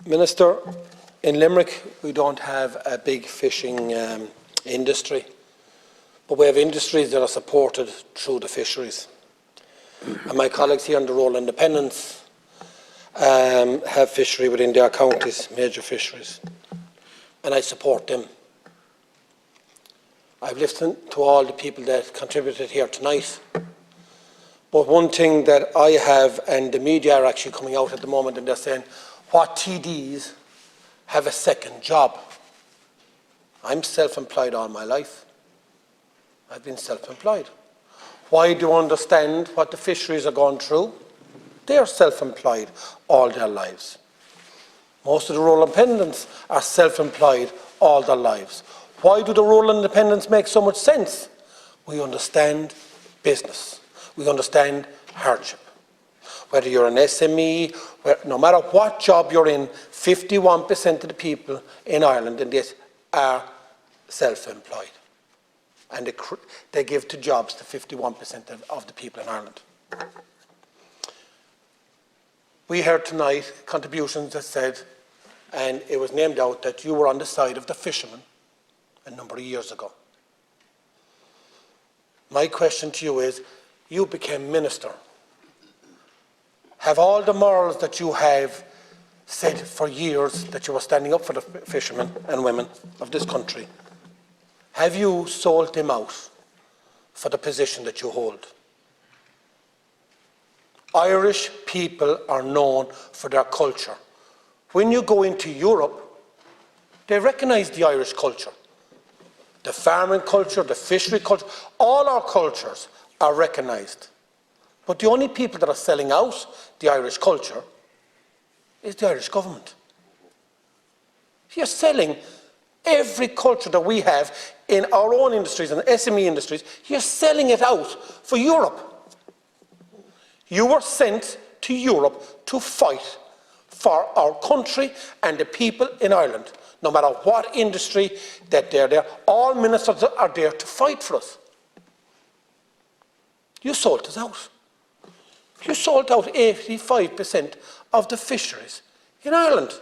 Minister, in Limerick we don't have a big fishing industry, but we have industries that are supported through the fisheries. And my colleagues here on the Rural Independents have fishery within their counties, major fisheries, and I support them. I've listened to all the people that contributed here tonight, but one thing that I have, and the media are actually coming out at the moment and they're saying, what TDs have a second job? I'm self-employed all my life. I've been self-employed. Why do you understand what the fisheries are going through? They are self-employed all their lives. Most of the rural independents are self-employed all their lives. Why do the rural independents make so much sense? We understand business. We understand hardship. Whether you're an SME, no matter what job you're in, 51% of the people in Ireland in this are self-employed. And they give to jobs to 51% of the people in Ireland. We heard tonight contributions that said, and it was named out, that you were on the side of the fishermen a number of years ago. My question to you is, you became minister. Have all the morals that you have said for years that you were standing up for the fishermen and women of this country, have you sold them out for the position that you hold? Irish people are known for their culture. When you go into Europe, they recognise the Irish culture. The farming culture, the fishery culture, all our cultures are recognised. But the only people that are selling out the Irish culture is the Irish government. You're selling every culture that we have in our own industries and SME industries, you're selling it out for Europe. You were sent to Europe to fight for our country and the people in Ireland. No matter what industry that they're there, all ministers are there to fight for us. You sold us out. You sold out 85% of the fisheries in Ireland.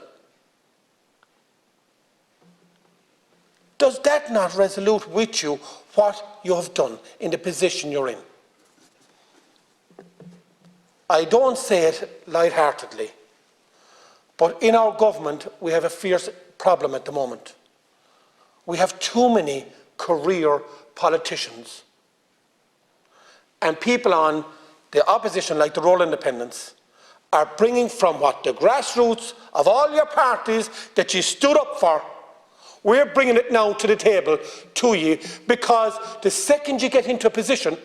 Does that not resolute with you what you have done in the position you're in? I don't say it lightheartedly, but in our government we have a fierce problem at the moment. We have too many career politicians, and people on the opposition, like the rural independents, are bringing from what the grassroots of all your parties that you stood up for, we're bringing it now to the table to you, because the second you get into a position,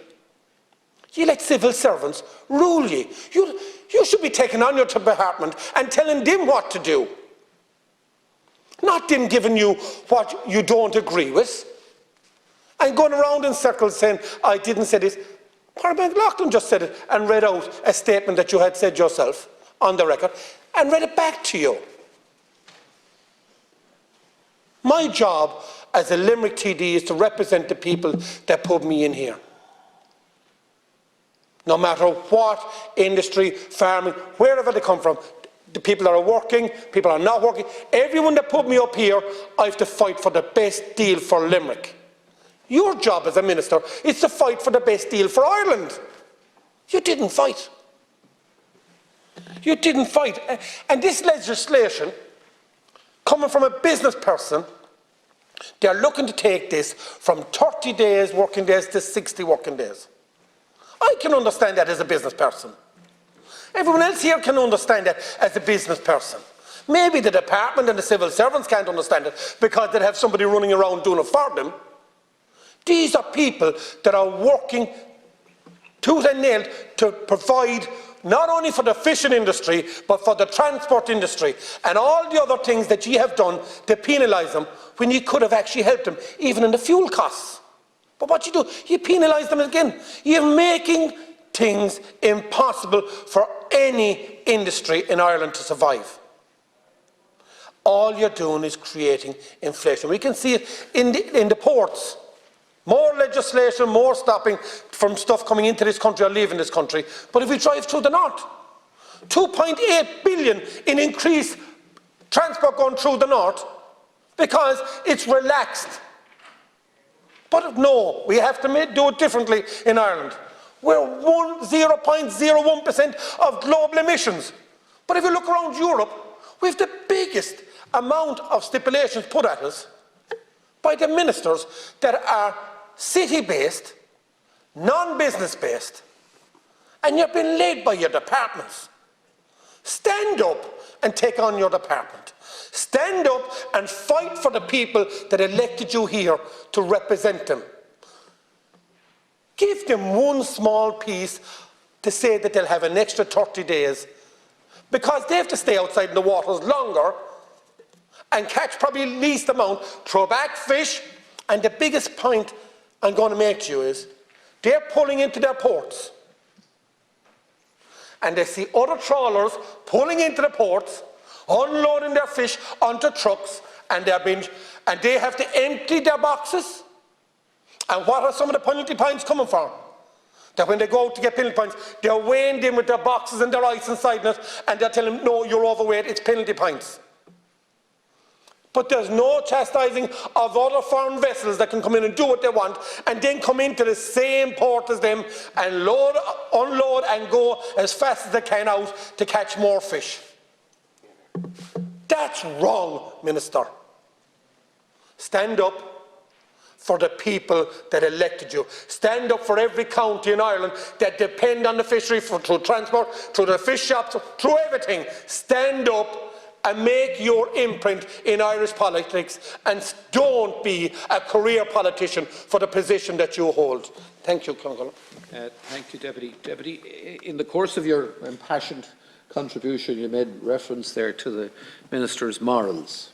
you let civil servants rule you. You should be taking on your department and telling them what to do. Not them giving you what you don't agree with. And going around in circles saying, I didn't say this. Parliament Loughlin just said it and read out a statement that you had said yourself on the record and read it back to you. My job as a Limerick TD is to represent the people that put me in here. No matter what industry, farming, wherever they come from, the people that are working, people that are not working, everyone that put me up here, I have to fight for the best deal for Limerick. Your job as a minister is to fight for the best deal for Ireland. You didn't fight. You didn't fight. And this legislation, coming from a business person, they're looking to take this from 30 days working days to 60 working days. I can understand that as a business person. Everyone else here can understand that as a business person. Maybe the department and the civil servants can't understand it because they have somebody running around doing it for them. These are people that are working tooth and nail to provide not only for the fishing industry, but for the transport industry and all the other things that you have done to penalise them when you could have actually helped them, even in the fuel costs. But what you do, you penalise them again. You're making things impossible for any industry in Ireland to survive. All you're doing is creating inflation. We can see it in the ports. More legislation, more stopping from stuff coming into this country or leaving this country. But if we drive through the north, 2.8 billion in increased transport going through the north because it's relaxed. But no, we have to do it differently in Ireland. We're 0.01% of global emissions. But if you look around Europe, we have the biggest amount of stipulations put at us by the ministers that are city-based, non-business-based, and you're being led by your departments. Stand up and take on your department. Stand up and fight for the people that elected you here to represent them. Give them one small piece to say that they'll have an extra 30 days because they have to stay outside in the waters longer and catch probably least amount, throw back fish, and the biggest point I'm going to make to you is they're pulling into their ports and they see other trawlers pulling into the ports, unloading their fish onto trucks, and they have to empty their boxes. And what are some of the penalty points coming from? That when they go out to get penalty points, they're weighing in with their boxes and their ice inside it, and they're telling them, no, you're overweight, it's penalty points. But there's no chastising of other foreign vessels that can come in and do what they want and then come into the same port as them and load, unload and go as fast as they can out to catch more fish. That's wrong, Minister. Stand up for the people that elected you. Stand up for every county in Ireland that depend on the fishery through transport, through the fish shops, through everything. Stand up and make your imprint in Irish politics and don't be a career politician for the position that you hold. Thank you, Councillor. Thank you, Deputy. Deputy, in the course of your impassioned contribution, you made reference there to the Minister's morals.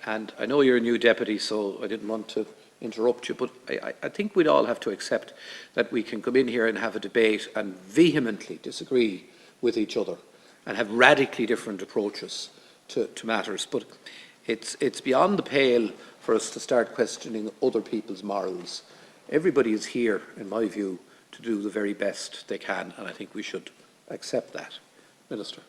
And I know you're a new Deputy, so I didn't want to interrupt you, but I think we'd all have to accept that we can come in here and have a debate and vehemently disagree with each other and have radically different approaches to matters. But it's beyond the pale for us to start questioning other people's morals. Everybody is here, in my view, to do the very best they can, and I think we should accept that. Minister.